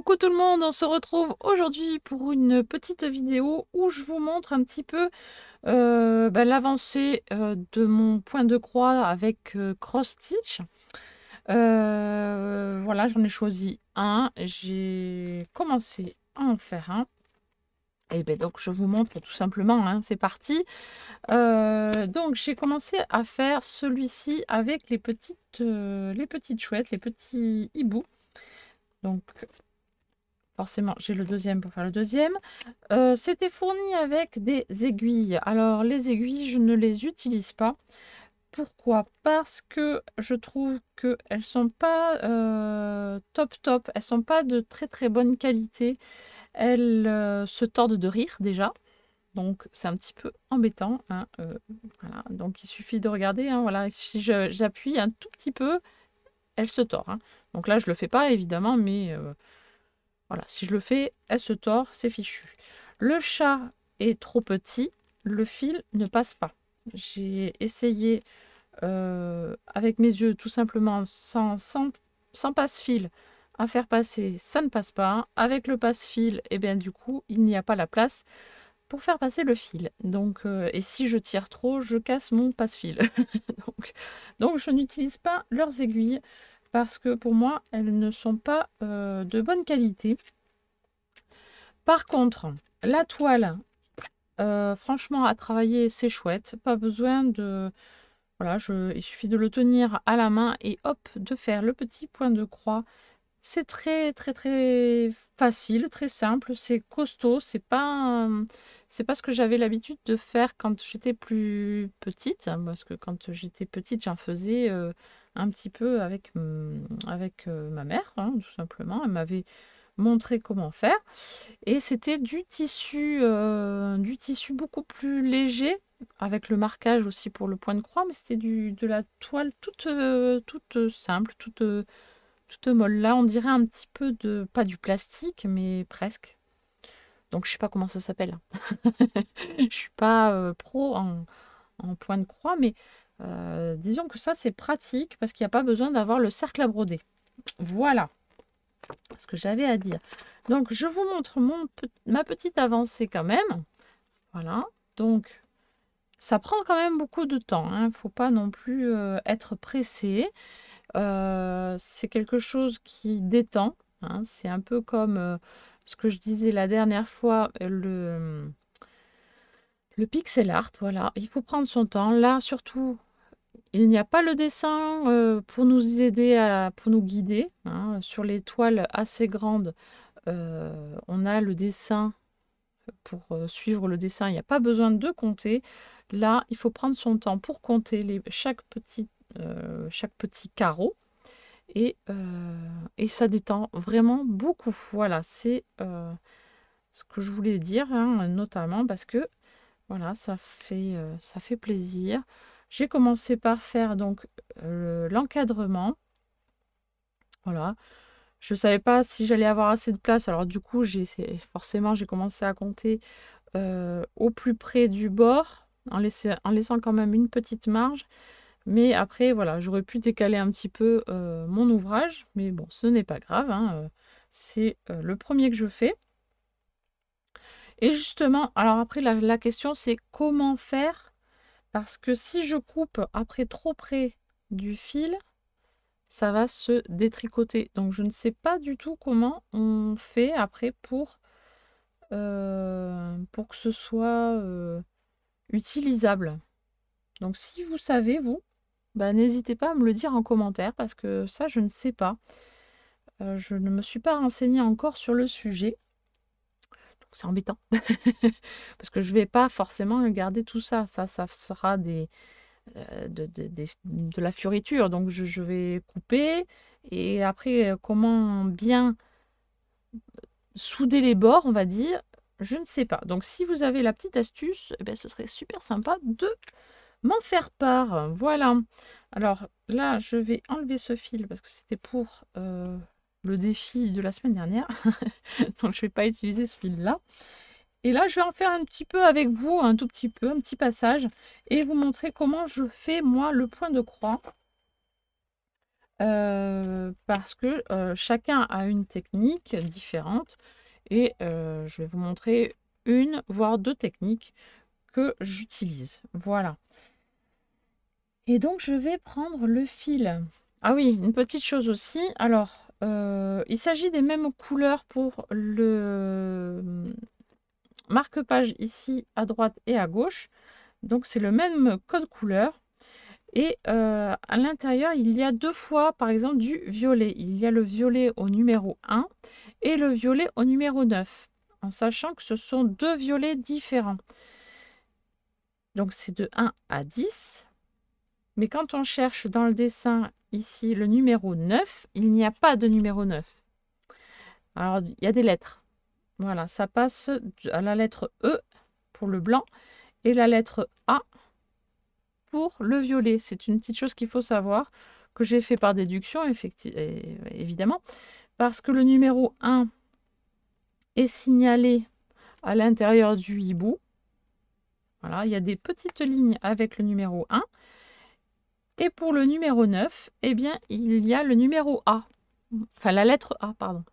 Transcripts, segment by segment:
Coucou tout le monde, on se retrouve aujourd'hui pour une petite vidéo où je vous montre un petit peu l'avancée de mon point de croix avec cross stitch. Voilà, j'en ai choisi un, j'ai commencé à en faire un. Et ben donc je vous montre tout simplement, hein, c'est parti. Donc j'ai commencé à faire celui-ci avec les petites chouettes, les petits hiboux. Donc forcément, j'ai le deuxième pour faire le deuxième. C'était fourni avec des aiguilles. Alors, les aiguilles, je ne les utilise pas. Pourquoi? Parce que je trouve qu'elles ne sont pas top top. Elles ne sont pas de très très bonne qualité. Elles se tordent de rire déjà. Donc, c'est un petit peu embêtant, hein. Voilà. Donc, il suffit de regarder, hein, voilà. Si j'appuie un tout petit peu, elle se tord, hein. Donc là, je ne le fais pas, évidemment, mais... voilà, si je le fais, elle se tord, c'est fichu. Le chat est trop petit, le fil ne passe pas. J'ai essayé avec mes yeux, tout simplement, sans passe-fil, à faire passer, ça ne passe pas. Avec le passe-fil, et bien du coup, il n'y a pas la place pour faire passer le fil. Donc, et si je tire trop, je casse mon passe-fil. donc, je n'utilise pas leurs aiguilles parce que pour moi, elles ne sont pas de bonne qualité. Par contre, la toile, franchement, à travailler, c'est chouette. Pas besoin de... Voilà, il suffit de le tenir à la main et hop, de faire le petit point de croix. C'est très, très, très facile, très simple. C'est costaud. C'est pas ce que j'avais l'habitude de faire quand j'étais plus petite. Parce que quand j'étais petite, j'en faisais un petit peu avec ma mère, hein, tout simplement. Elle m'avait montré comment faire. Et c'était du tissu beaucoup plus léger, avec le marquage aussi pour le point de croix, mais c'était de la toile toute simple, toute molle. Là, on dirait un petit peu de, pas du plastique, mais presque. Donc, je sais pas comment ça s'appelle. Je suis pas pro en point de croix, mais disons que ça, c'est pratique parce qu'il n'y a pas besoin d'avoir le cercle à broder. Voilà ce que j'avais à dire. Donc, je vous montre ma petite avancée quand même. Voilà. Donc, ça prend quand même beaucoup de temps, hein. Il ne faut pas non plus être pressé. C'est quelque chose qui détend, hein. C'est un peu comme ce que je disais la dernière fois, le pixel art. Voilà. Il faut prendre son temps. Là, surtout, il n'y a pas le dessin pour nous aider, pour nous guider, hein. Sur les toiles assez grandes, on a le dessin pour suivre le dessin. Il n'y a pas besoin de compter. Là, il faut prendre son temps pour compter chaque petit carreau. Et ça détend vraiment beaucoup. Voilà, c'est ce que je voulais dire, hein, notamment parce que voilà, ça fait plaisir. J'ai commencé par faire donc l'encadrement. Voilà. Je ne savais pas si j'allais avoir assez de place. Alors du coup, forcément, j'ai commencé à compter au plus près du bord, en laissant quand même une petite marge. Mais après, voilà, j'aurais pu décaler un petit peu mon ouvrage. Mais bon, ce n'est pas grave, hein, c'est le premier que je fais. Et justement, alors après, la question, c'est comment faire? Parce que si je coupe après trop près du fil, ça va se détricoter. Donc, je ne sais pas du tout comment on fait après pour que ce soit utilisable. Donc, si vous savez, vous, bah, n'hésitez pas à me le dire en commentaire parce que ça, je ne sais pas. Je ne me suis pas renseignée encore sur le sujet. Donc, c'est embêtant. Parce que je ne vais pas forcément garder tout ça. Ça sera de la fioriture. Donc, je vais couper. Et après, comment bien souder les bords, on va dire, je ne sais pas. Donc, si vous avez la petite astuce, eh ben, ce serait super sympa de m'en faire part. Voilà. Alors là, je vais enlever ce fil parce que c'était pour le défi de la semaine dernière. Donc, je ne vais pas utiliser ce fil-là. Et là, je vais en faire un petit peu avec vous, un tout petit peu, un petit passage, et vous montrer comment je fais, moi, le point de croix parce que chacun a une technique différente et je vais vous montrer une, voire deux techniques que j'utilise. Voilà. Et donc, je vais prendre le fil. Ah oui, une petite chose aussi. Alors, il s'agit des mêmes couleurs pour le marque-page ici à droite et à gauche. Donc, c'est le même code couleur. Et à l'intérieur, il y a deux fois, par exemple, du violet. Il y a le violet au numéro 1 et le violet au numéro 9, en sachant que ce sont deux violets différents. Donc, c'est de 1 à 10. Mais quand on cherche dans le dessin, ici, le numéro 9, il n'y a pas de numéro 9. Alors, il y a des lettres. Voilà, ça passe à la lettre E pour le blanc et la lettre A pour le violet. C'est une petite chose qu'il faut savoir, que j'ai fait par déduction, évidemment, parce que le numéro 1 est signalé à l'intérieur du hibou. Voilà, il y a des petites lignes avec le numéro 1. Et pour le numéro 9, eh bien, il y a le numéro A. Enfin, la lettre A, pardon.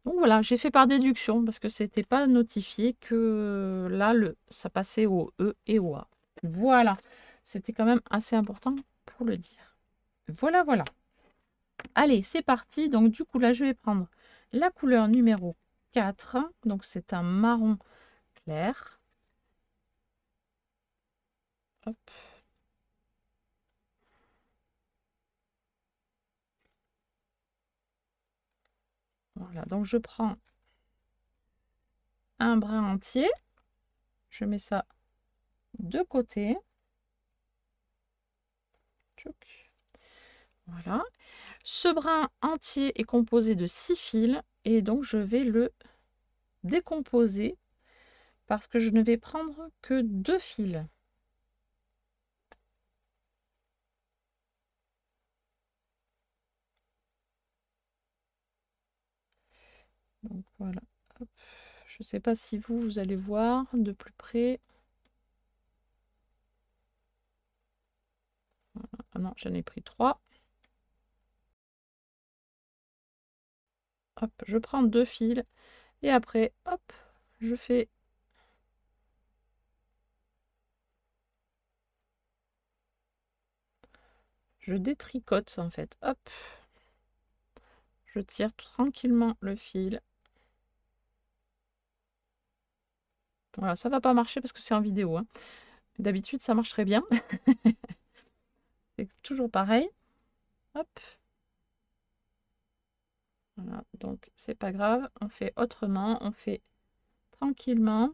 Donc voilà, j'ai fait par déduction parce que c'était pas notifié que là, ça passait au E et au A. Voilà, c'était quand même assez important pour le dire. Voilà, voilà. Allez, c'est parti. Donc du coup, là, je vais prendre la couleur numéro 4. Donc c'est un marron clair. Hop. Voilà, donc je prends un brin entier. Je mets ça de côté. Tchouc. Voilà. Ce brin entier est composé de 6 fils et donc je vais le décomposer parce que je ne vais prendre que 2 fils. Donc voilà. Hop. Je ne sais pas si vous allez voir de plus près. Ah non, j'en ai pris 3. Hop, je prends 2 fils et après, hop, je fais je détricote en fait. Hop. Je tire tranquillement le fil. Voilà, ça va pas marcher parce que c'est en vidéo, hein. D'habitude, ça marche très bien. C'est toujours pareil. Hop. Voilà, donc c'est pas grave. On fait autrement. On fait tranquillement.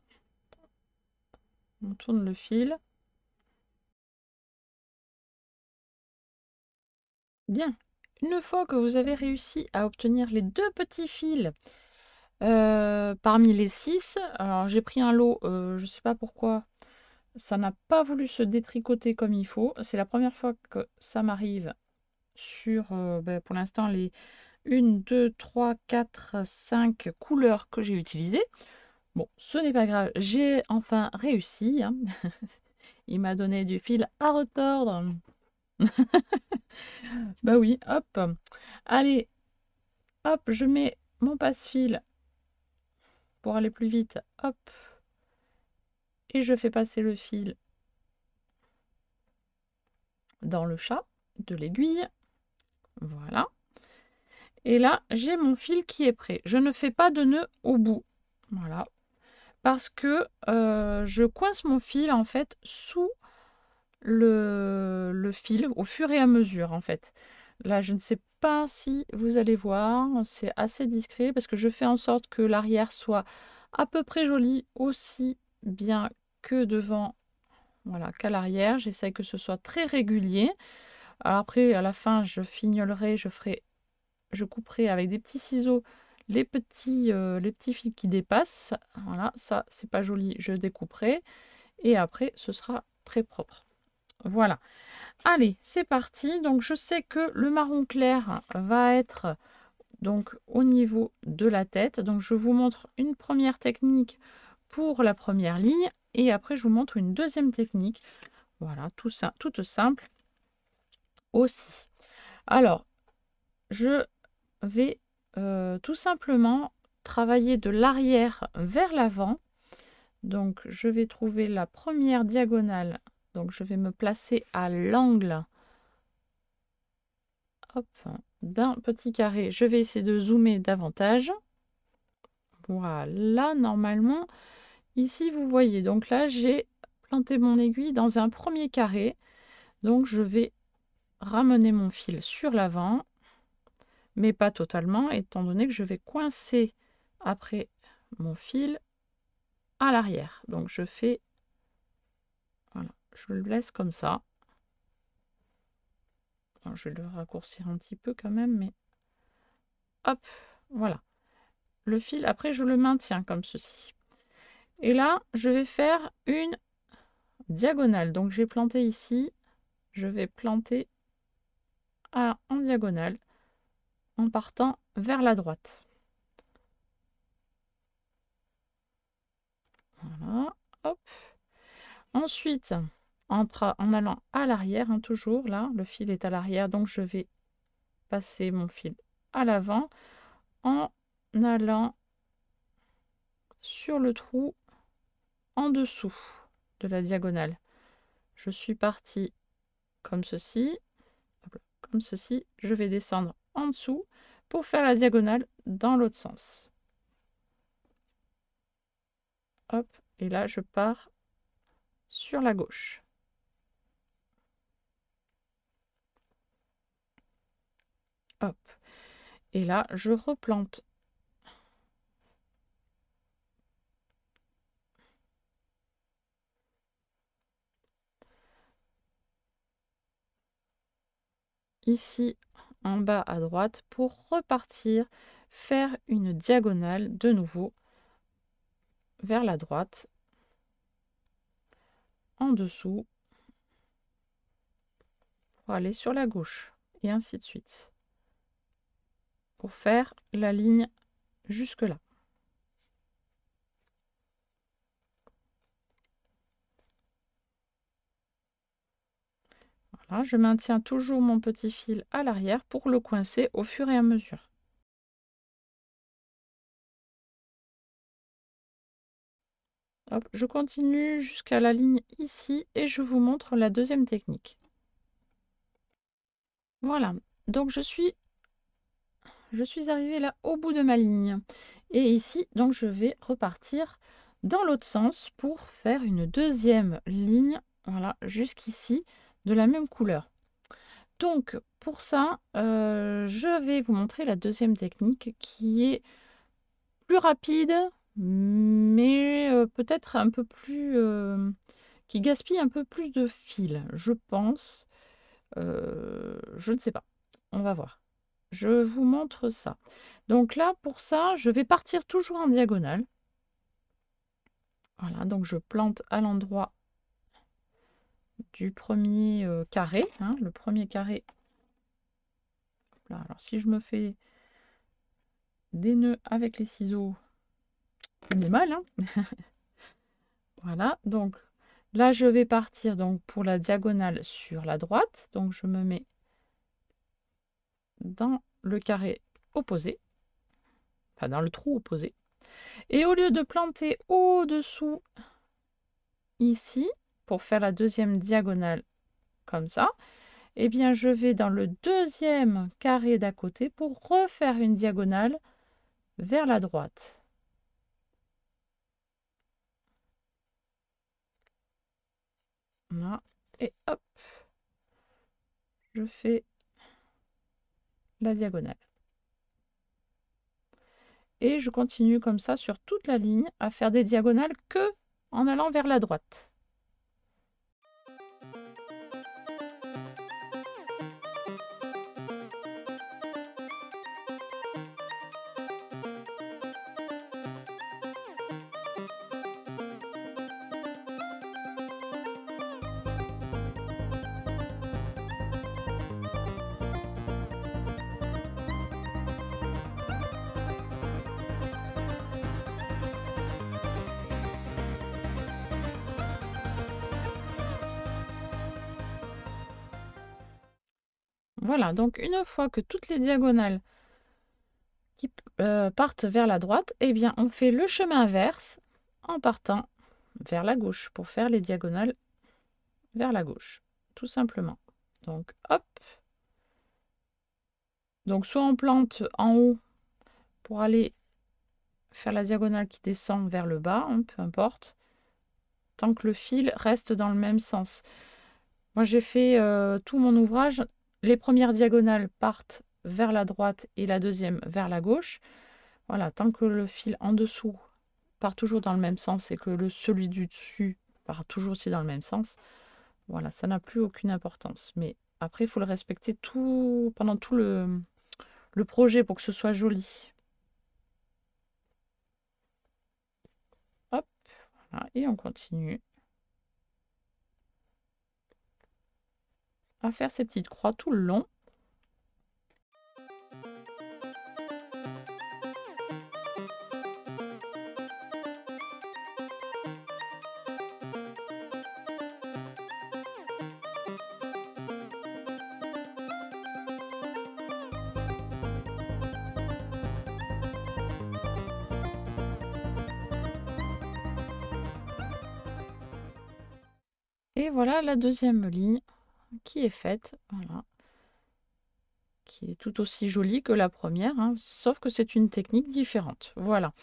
On tourne le fil. Bien. Une fois que vous avez réussi à obtenir les 2 petits fils parmi les 6, alors j'ai pris un lot, je ne sais pas pourquoi, ça n'a pas voulu se détricoter comme il faut. C'est la première fois que ça m'arrive sur, pour l'instant, les 1, 2, 3, 4, 5 couleurs que j'ai utilisées. Bon, ce n'est pas grave, j'ai enfin réussi, hein. Il m'a donné du fil à retordre. Bah oui, hop. Allez, hop, je mets mon passe-fil pour aller plus vite. Hop. Et je fais passer le fil dans le chat de l'aiguille. Voilà. Et là, j'ai mon fil qui est prêt. Je ne fais pas de nœud au bout. Voilà. Parce que je coince mon fil en fait sous le fil au fur et à mesure en fait. Là, je ne sais pas si vous allez voir, c'est assez discret parce que je fais en sorte que l'arrière soit à peu près joli aussi bien que devant, voilà, qu'à l'arrière. J'essaie que ce soit très régulier. Alors après, à la fin, je fignolerai, je couperai avec des petits ciseaux les petits fils qui dépassent. Voilà, ça, c'est pas joli, je découperai. Et après, ce sera très propre. Voilà. Allez, c'est parti. Donc, je sais que le marron clair va être donc au niveau de la tête. Donc, je vous montre une première technique pour la première ligne. Et après, je vous montre une deuxième technique. Voilà, tout ça, toute simple aussi. Alors, je vais tout simplement travailler de l'arrière vers l'avant. Donc, je vais trouver la première diagonale. Donc, je vais me placer à l'angle d'un petit carré. Je vais essayer de zoomer davantage. Voilà, normalement, ici, vous voyez. Donc là, j'ai planté mon aiguille dans un premier carré. Donc, je vais ramener mon fil sur l'avant, mais pas totalement, étant donné que je vais coincer après mon fil à l'arrière. Donc, je fais... Voilà, je le laisse comme ça. Alors, je vais le raccourcir un petit peu quand même, mais... Hop, voilà. Le fil, après, je le maintiens comme ceci. Et là, je vais faire une diagonale. Donc, j'ai planté ici. Je vais planter en diagonale en partant vers la droite. Voilà, hop. Ensuite, en allant à l'arrière, toujours là, le fil est à l'arrière, donc je vais passer mon fil à l'avant en allant sur le trou en dessous de la diagonale. Je suis partie comme ceci, comme ceci, je vais descendre en dessous pour faire la diagonale dans l'autre sens. Hop, et là je pars sur la gauche. Hop, et là je replante ici en bas à droite pour repartir faire une diagonale de nouveau vers la droite, en dessous, pour aller sur la gauche, et ainsi de suite, pour faire la ligne jusque là. Voilà, je maintiens toujours mon petit fil à l'arrière pour le coincer au fur et à mesure. Hop, je continue jusqu'à la ligne ici et je vous montre la deuxième technique. Voilà, donc je suis arrivée là au bout de ma ligne. Et ici, donc je vais repartir dans l'autre sens pour faire une deuxième ligne, voilà, jusqu'ici, de la même couleur. Donc, pour ça, je vais vous montrer la deuxième technique qui est plus rapide, mais peut-être un peu plus... qui gaspille un peu plus de fil, je pense. Je ne sais pas. On va voir. Je vous montre ça. Donc là, pour ça, je vais partir toujours en diagonale. Voilà, donc je plante à l'endroit du premier carré. Hein, le premier carré. Là, alors si je me fais des nœuds avec les ciseaux, on est mal. Hein. Voilà, donc là, je vais partir donc, pour la diagonale sur la droite. Donc je me mets dans le carré opposé. Enfin, dans le trou opposé. Et au lieu de planter au-dessous, ici, pour faire la deuxième diagonale comme ça, eh bien, je vais dans le deuxième carré d'à côté pour refaire une diagonale vers la droite. Voilà. Et hop, je fais la diagonale. Et je continue comme ça sur toute la ligne à faire des diagonales que en allant vers la droite. Voilà, donc une fois que toutes les diagonales qui partent vers la droite, eh bien on fait le chemin inverse en partant vers la gauche pour faire les diagonales vers la gauche, tout simplement. Donc hop. Donc soit on plante en haut pour aller faire la diagonale qui descend vers le bas, hein, peu importe, tant que le fil reste dans le même sens. Moi j'ai fait tout mon ouvrage, les premières diagonales partent vers la droite et la deuxième vers la gauche. Voilà, tant que le fil en dessous part toujours dans le même sens et que celui du dessus part toujours aussi dans le même sens, voilà, ça n'a plus aucune importance. Mais après, il faut le respecter pendant tout le projet pour que ce soit joli. Hop, voilà, et on continue à faire ces petites croix tout le long. Et voilà la deuxième ligne qui est faite, voilà, qui est tout aussi jolie que la première, hein, sauf que c'est une technique différente. Voilà.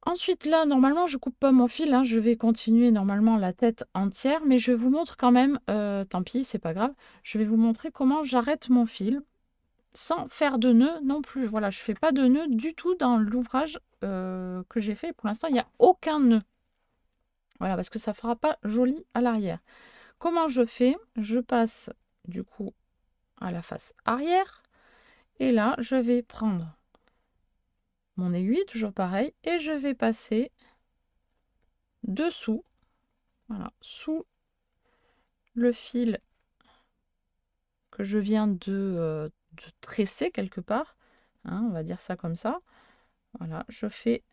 Ensuite, là, normalement, je coupe pas mon fil, hein, je vais continuer normalement la tête entière, mais je vous montre quand même, tant pis, c'est pas grave, je vais vous montrer comment j'arrête mon fil sans faire de nœud non plus. Voilà, je fais pas de nœud du tout dans l'ouvrage que j'ai fait. Pour l'instant, il n'y a aucun nœud. Voilà, parce que ça fera pas joli à l'arrière. Comment je fais? Je passe du coup à la face arrière. Et là, je vais prendre mon aiguille, toujours pareil, et je vais passer dessous, voilà, sous le fil que je viens de tresser quelque part. Hein, on va dire ça comme ça. Voilà, je fais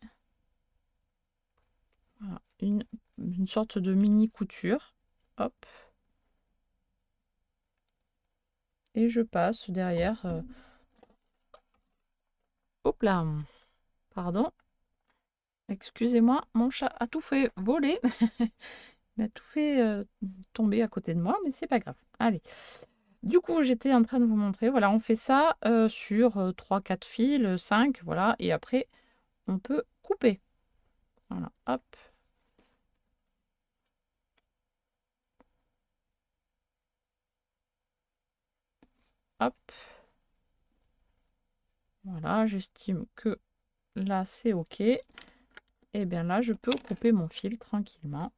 voilà, une sorte de mini couture. Hop. Et je passe derrière. Hop là. Pardon. Excusez-moi, mon chat a tout fait voler. Il a tout fait tomber à côté de moi, mais c'est pas grave. Allez. Du coup, j'étais en train de vous montrer. Voilà, on fait ça sur 3-4 fils, 5, voilà. Et après, on peut couper. Voilà, hop. Hop. Voilà, j'estime que là, c'est OK. Et bien là, je peux couper mon fil tranquillement.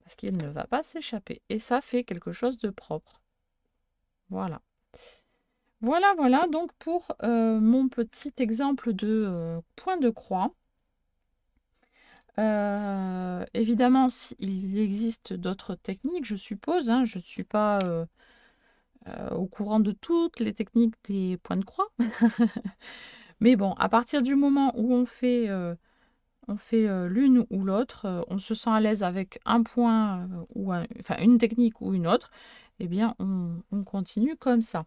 Parce qu'il ne va pas s'échapper. Et ça fait quelque chose de propre. Voilà. Voilà, voilà, donc pour mon petit exemple de point de croix. Évidemment, il existe d'autres techniques, je suppose. Hein, je ne suis pas au courant de toutes les techniques des points de croix. Mais bon, à partir du moment où on fait l'une ou l'autre, on se sent à l'aise avec un point ou une technique ou une autre, eh bien, on continue comme ça.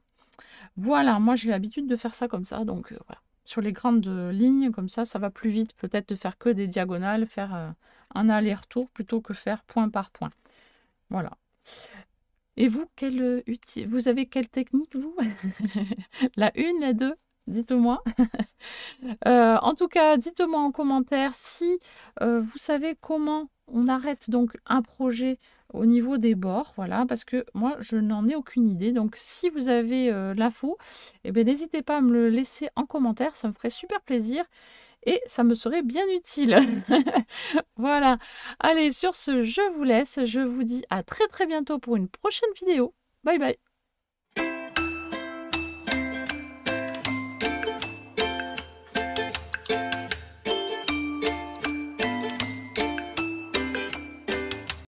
Voilà, moi j'ai l'habitude de faire ça comme ça, donc voilà. Sur les grandes lignes, comme ça va plus vite peut-être de faire que des diagonales, faire un aller-retour plutôt que faire point par point. Voilà. Et vous, vous avez quelle technique, vous? La 1, la 2? Dites-moi. En tout cas, dites-moi en commentaire si vous savez comment on arrête donc un projet au niveau des bords, voilà, parce que moi, je n'en ai aucune idée. Donc, si vous avez l'info, eh bien, n'hésitez pas à me le laisser en commentaire, ça me ferait super plaisir et ça me serait bien utile. Voilà. Allez, sur ce, je vous laisse. Je vous dis à très très bientôt pour une prochaine vidéo. Bye bye.